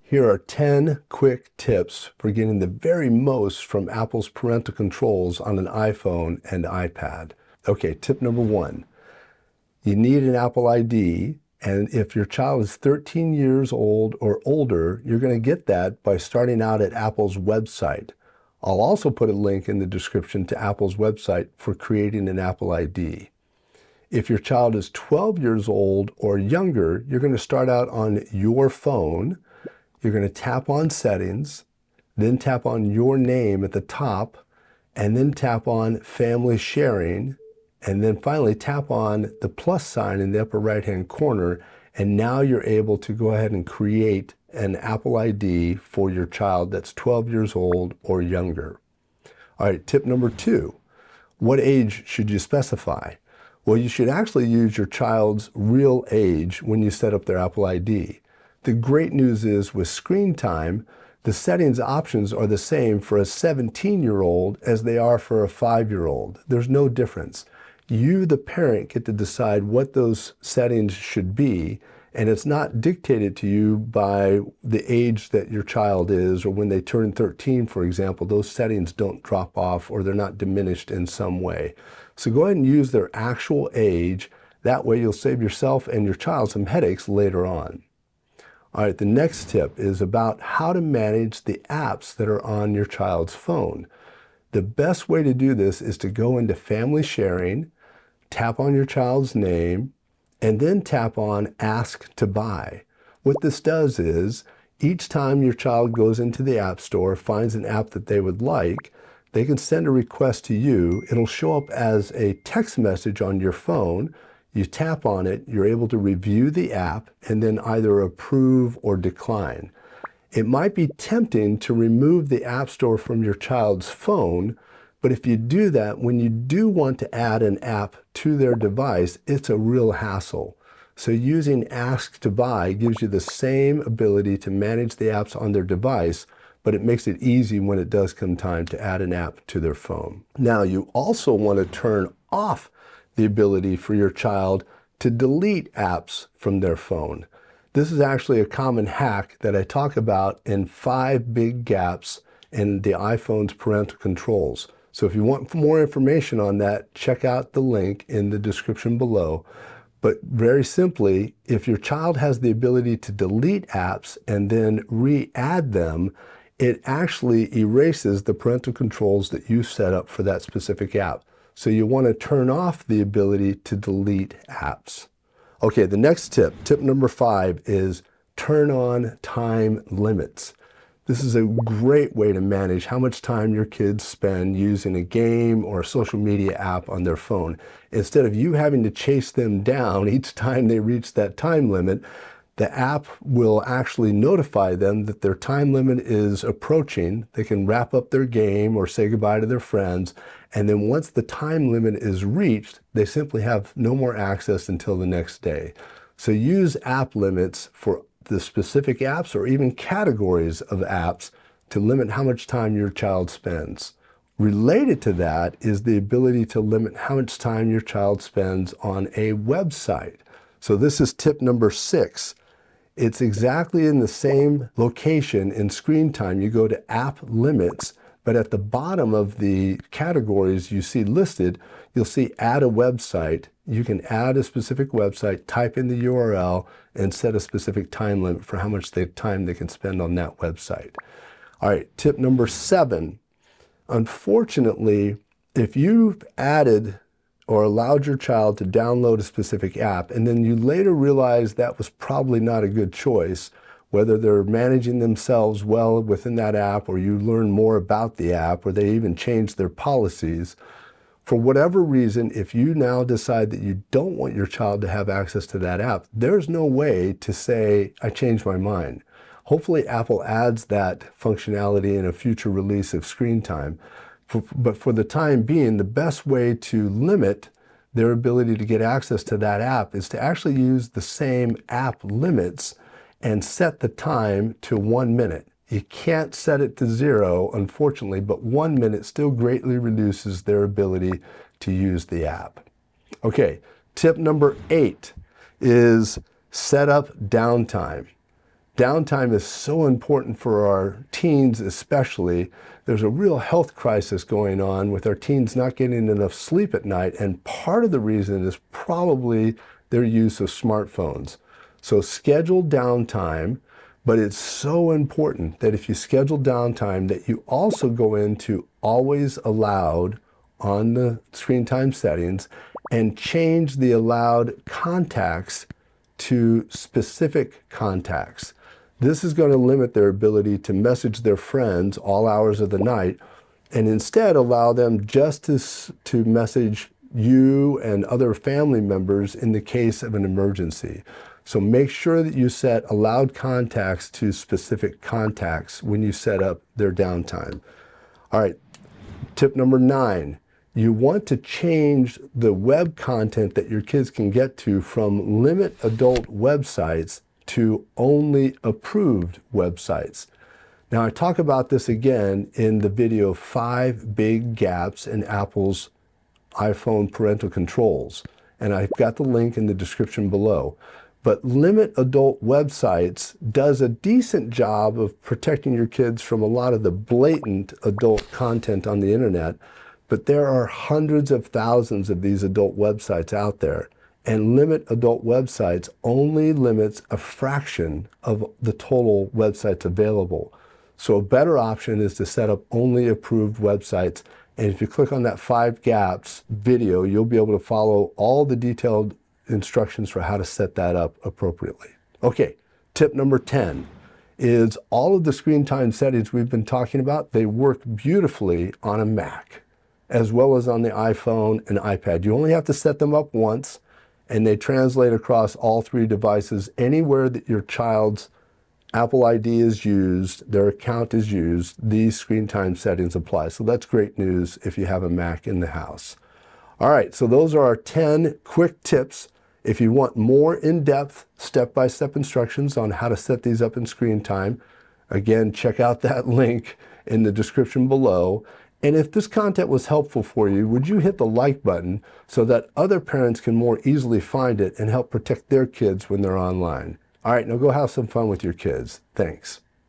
Here are 10 quick tips for getting the very most from Apple's parental controls on an iPhone and iPad. Okay, tip number 1. You need an Apple ID, and if your child is 13 years old or older, you're going to get that by starting out at Apple's website. I'll also put a link in the description to Apple's website for creating an Apple ID. If your child is 12 years old or younger, you're going to start out on your phone. You're going to tap on Settings, then tap on your name at the top, and then tap on Family Sharing, and then finally tap on the plus sign in the upper right-hand corner, and now you're able to go ahead and create an Apple ID for your child that's 12 years old or younger. All right, tip number 2. What age should you specify? Well, you should actually use your child's real age when you set up their Apple ID. The great news is with screen time, the settings options are the same for a 17-year-old as they are for a 5-year-old. There's no difference. You, the parent, get to decide what those settings should be, and it's not dictated to you by the age that your child is, or when they turn 13, for example. Those settings don't drop off or they're not diminished in some way. So go ahead and use their actual age. That way you'll save yourself and your child some headaches later on. All right, the next tip is about how to manage the apps that are on your child's phone. The best way to do this is to go into Family Sharing, tap on your child's name, and then tap on Ask to Buy. What this does is, each time your child goes into the App Store, finds an app that they would like, they can send a request to you. It'll show up as a text message on your phone. You tap on it, you're able to review the app, and then either approve or decline. It might be tempting to remove the App Store from your child's phone, but if you do that, when you do want to add an app to their device, it's a real hassle. So using Ask to Buy gives you the same ability to manage the apps on their device, but it makes it easy when it does come time to add an app to their phone. Now, you also want to turn off the ability for your child to delete apps from their phone. This is actually a common hack that I talk about in 5 big gaps in the iPhone's parental controls. So if you want more information on that, check out the link in the description below. But very simply, if your child has the ability to delete apps and then re-add them, it actually erases the parental controls that you set up for that specific app. So you want to turn off the ability to delete apps. Okay, the next tip number 5, is turn on time limits. This is a great way to manage how much time your kids spend using a game or a social media app on their phone. Instead of you having to chase them down each time they reach that time limit, the app will actually notify them that their time limit is approaching. They can wrap up their game or say goodbye to their friends. And then once the time limit is reached, they simply have no more access until the next day. So use app limits for the specific apps or even categories of apps to limit how much time your child spends. Related to that is the ability to limit how much time your child spends on a website. So this is tip number 6. It's exactly in the same location in screen time. You go to App Limits, but at the bottom of the categories you see listed, you'll see Add a Website. You can add a specific website, type in the URL, and set a specific time limit for how much time they can spend on that website. All right, tip number 7. Unfortunately, if you've added or allowed your child to download a specific app, and then you later realize that was probably not a good choice, whether they're managing themselves well within that app, or you learn more about the app, or they even change their policies, for whatever reason, if you now decide that you don't want your child to have access to that app, there's no way to say, I changed my mind. Hopefully Apple adds that functionality in a future release of screen time. But for the time being, the best way to limit their ability to get access to that app is to actually use the same app limits and set the time to 1 minute. You can't set it to 0, unfortunately, but 1 minute still greatly reduces their ability to use the app. Okay, tip number 8 is set up downtime. Downtime is so important for our teens especially. There's a real health crisis going on with our teens not getting enough sleep at night, and part of the reason is probably their use of smartphones. So schedule downtime, but it's so important that if you schedule downtime that you also go into always allowed on the screen time settings and change the allowed contacts to specific contacts. This is going to limit their ability to message their friends all hours of the night, and instead allow them just to message you and other family members in the case of an emergency. So make sure that you set allowed contacts to specific contacts when you set up their downtime. All right, tip number 9. You want to change the web content that your kids can get to from limit adult websites to only approved websites. Now, I talk about this again in the video 5 Big Gaps in Apple's iPhone Parental Controls, and I've got the link in the description below. But limit adult websites does a decent job of protecting your kids from a lot of the blatant adult content on the internet, but there are hundreds of thousands of these adult websites out there, and limit adult websites only limits a fraction of the total websites available. So a better option is to set up only approved websites, and if you click on that 5 Gaps video, you'll be able to follow all the detailed instructions for how to set that up appropriately. Okay, tip number 10 is all of the screen time settings we've been talking about, they work beautifully on a Mac, as well as on the iPhone and iPad. You only have to set them up once, and they translate across all 3 devices. Anywhere that your child's Apple ID is used, their account is used, these screen time settings apply. So that's great news if you have a Mac in the house. All right, so those are our 10 quick tips. If you want more in-depth, step-by-step instructions on how to set these up in screen time, again, check out that link in the description below. And if this content was helpful for you, would you hit the like button so that other parents can more easily find it and help protect their kids when they're online? All right, now go have some fun with your kids. Thanks.